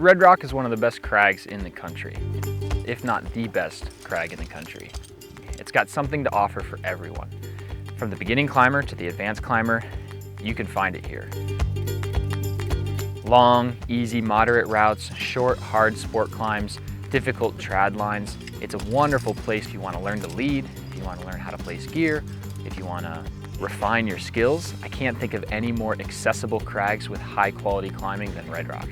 Red Rock is one of the best crags in the country, if not the best crag in the country. It's got something to offer for everyone. From the beginning climber to the advanced climber, you can find it here. Long, easy, moderate routes, short, hard sport climbs, difficult trad lines. It's a wonderful place if you want to learn to lead, if you want to learn how to place gear, if you want to refine your skills. I can't think of any more accessible crags with high quality climbing than Red Rock.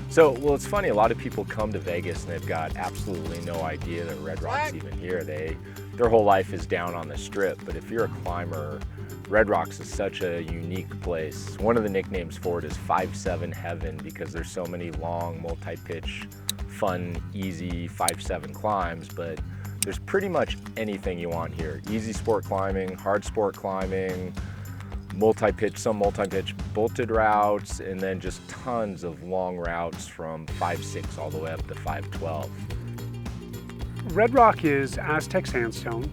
So, well, it's funny, a lot of people come to Vegas and they've got absolutely no idea that Red Rock's even here. Their whole life is down on the Strip, but if you're a climber, Red Rocks is such a unique place. One of the nicknames for it is 5-7 Heaven because there's so many long, multi-pitch, fun, easy 5-7 climbs, but there's pretty much anything you want here. Easy sport climbing, hard sport climbing, multi-pitch, some multi-pitch bolted routes, and then just tons of long routes from 5-6 all the way up to 5-12. Red Rock is Aztec sandstone.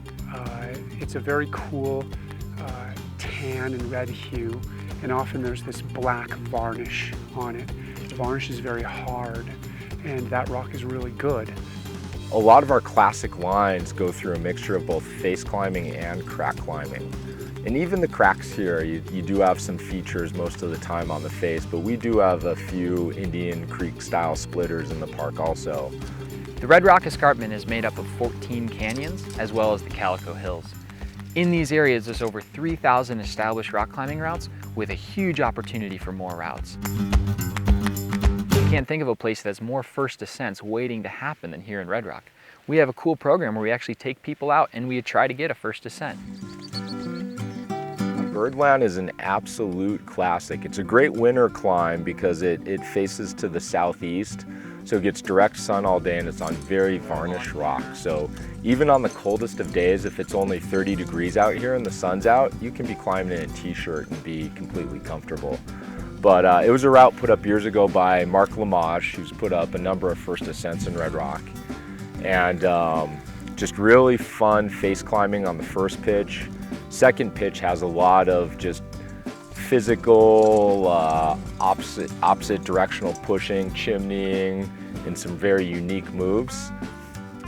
It's a very cool tan and red hue, and often there's this black varnish on it. The varnish is very hard, and that rock is really good. A lot of our classic lines go through a mixture of both face climbing and crack climbing. And even the cracks here, you do have some features most of the time on the face, but we do have a few Indian Creek style splitters in the park also. The Red Rock Escarpment is made up of 14 canyons as well as the Calico Hills. In these areas, there's over 3,000 established rock climbing routes with a huge opportunity for more routes. You can't think of a place that has more first ascents waiting to happen than here in Red Rock. We have a cool program where we actually take people out and we try to get a first ascent. Birdland is an absolute classic. It's a great winter climb because it faces to the southeast, so it gets direct sun all day and it's on very varnished rock. So even on the coldest of days, if it's only 30 degrees out here and the sun's out, you can be climbing in a t-shirt and be completely comfortable. But it was a route put up years ago by Mark Lamage, who's put up a number of first ascents in Red Rock. And just really fun face climbing on the first pitch. Second pitch has a lot of just physical, opposite directional pushing, chimneying, and some very unique moves.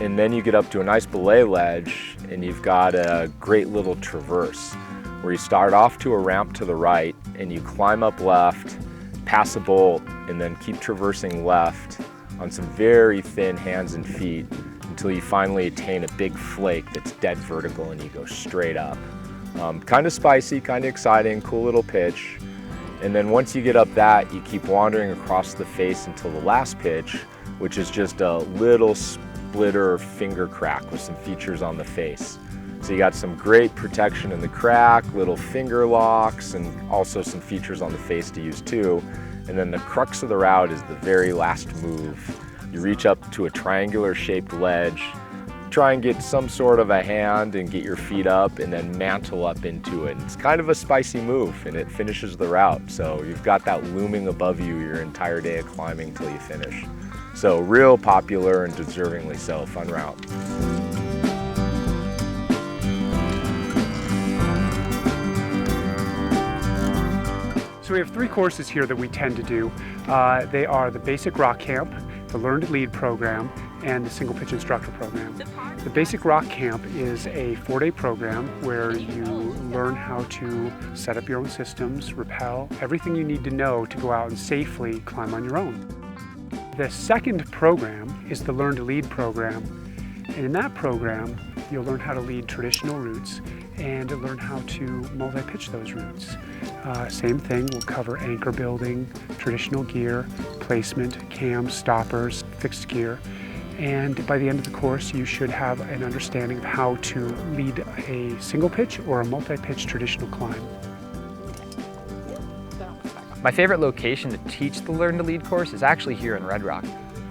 And then you get up to a nice belay ledge and you've got a great little traverse where you start off to a ramp to the right and you climb up left, pass a bolt, and then keep traversing left on some very thin hands and feet until you finally attain a big flake that's dead vertical and you go straight up. Kind of spicy, kind of exciting, cool little pitch. And then once you get up that, you keep wandering across the face until the last pitch, which is just a little splitter finger crack with some features on the face. So you got some great protection in the crack, little finger locks, and also some features on the face to use too. And then the crux of the route is the very last move. You reach up to a triangular shaped ledge, try and get some sort of a hand and get your feet up and then mantle up into it. It's kind of a spicy move and it finishes the route. So you've got that looming above you your entire day of climbing till you finish. So real popular and deservingly so, fun route. So we have 3 courses here that we tend to do. They are the Basic Rock Camp, the Learn to Lead program, and the Single Pitch Instructor program. The Basic Rock Camp is a 4-day program where you learn how to set up your own systems, rappel, everything you need to know to go out and safely climb on your own. The second program is the Learn to Lead program, and in that program you'll learn how to lead traditional routes and learn how to multi-pitch those routes. Same thing, we'll cover anchor building, traditional gear, placement, cams, stoppers, fixed gear. And by the end of the course, you should have an understanding of how to lead a single pitch or a multi-pitch traditional climb. My favorite location to teach the Learn to Lead course is actually here in Red Rock.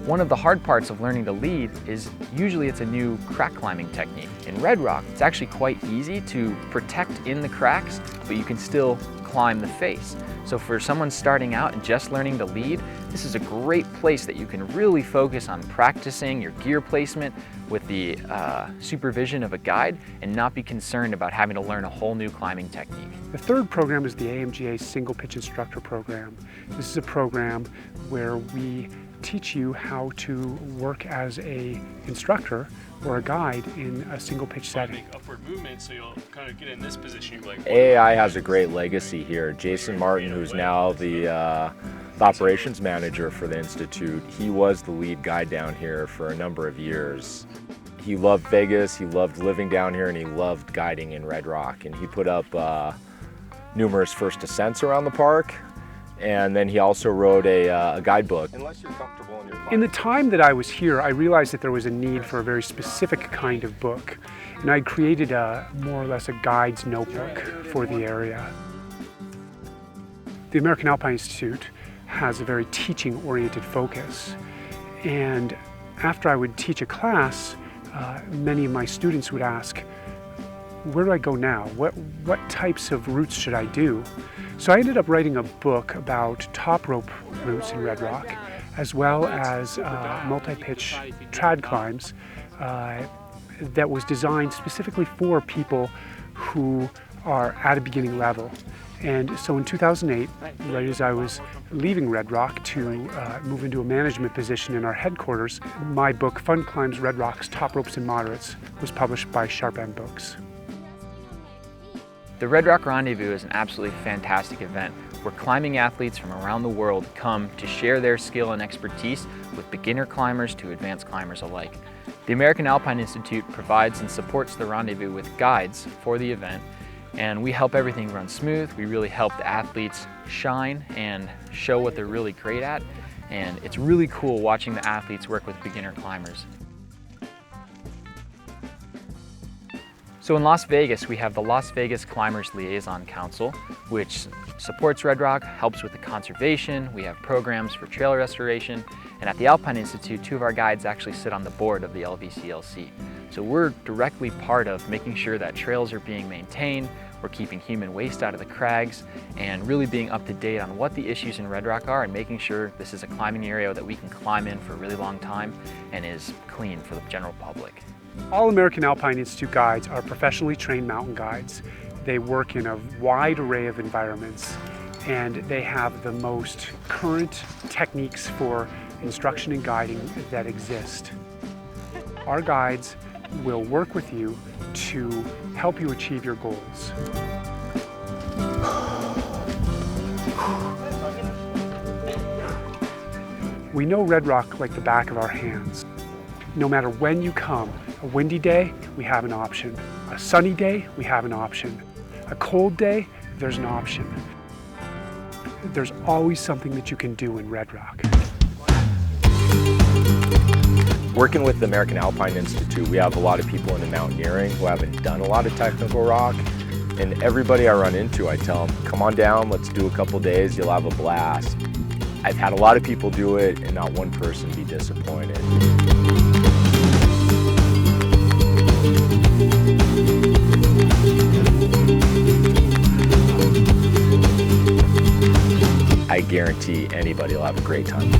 One of the hard parts of learning to lead is usually it's a new crack climbing technique. In Red Rock, it's actually quite easy to protect in the cracks, but you can still climb the face. So for someone starting out and just learning to lead, this is a great place that you can really focus on practicing your gear placement with the supervision of a guide and not be concerned about having to learn a whole new climbing technique. The third program is the AMGA Single Pitch Instructor program. This is a program where we teach you how to work as a instructor or a guide in a single pitch setting. Make upward movement, so you'll kind of get in this position. You're like, AAI has a great legacy here. Jason Martin, who's now the operations manager for the Institute, he was the lead guide down here for a number of years. He loved Vegas, he loved living down here, and he loved guiding in Red Rock. And he put up numerous first ascents around the park, and then he also wrote a guidebook. Unless you're comfortable in your In the time that I was here, I realized that there was a need for a very specific kind of book, and I created more or less a guide's notebook for the area. The American Alpine Institute has a very teaching-oriented focus, and after I would teach a class, many of my students would ask, where do I go now? What types of routes should I do? So I ended up writing a book about top rope routes in Red Rock, as well as multi-pitch trad climbs that was designed specifically for people who are at a beginning level. And so in 2008, right as I was leaving Red Rock to move into a management position in our headquarters, my book, Fun Climbs Red Rock's Top Ropes and Moderates, was published by Sharp End Books. The Red Rock Rendezvous is an absolutely fantastic event where climbing athletes from around the world come to share their skill and expertise with beginner climbers to advanced climbers alike. The American Alpine Institute provides and supports the rendezvous with guides for the event, and we help everything run smooth. We really help the athletes shine and show what they're really great at, and it's really cool watching the athletes work with beginner climbers. So in Las Vegas, we have the Las Vegas Climbers Liaison Council, which supports Red Rock, helps with the conservation. We have programs for trail restoration. And at the Alpine Institute, 2 of our guides actually sit on the board of the LVCLC. So we're directly part of making sure that trails are being maintained, we're keeping human waste out of the crags, and really being up to date on what the issues in Red Rock are and making sure this is a climbing area that we can climb in for a really long time and is clean for the general public. All American Alpine Institute guides are professionally trained mountain guides. They work in a wide array of environments, and they have the most current techniques for instruction and guiding that exist. Our guides will work with you to help you achieve your goals. We know Red Rock like the back of our hands. No matter when you come, a windy day, we have an option. A sunny day, we have an option. A cold day, there's an option. There's always something that you can do in Red Rock. Working with the American Alpine Institute, we have a lot of people into mountaineering who haven't done a lot of technical rock. And everybody I run into, I tell them, come on down, let's do a couple days, you'll have a blast. I've had a lot of people do it and not one person be disappointed. I guarantee anybody will have a great time.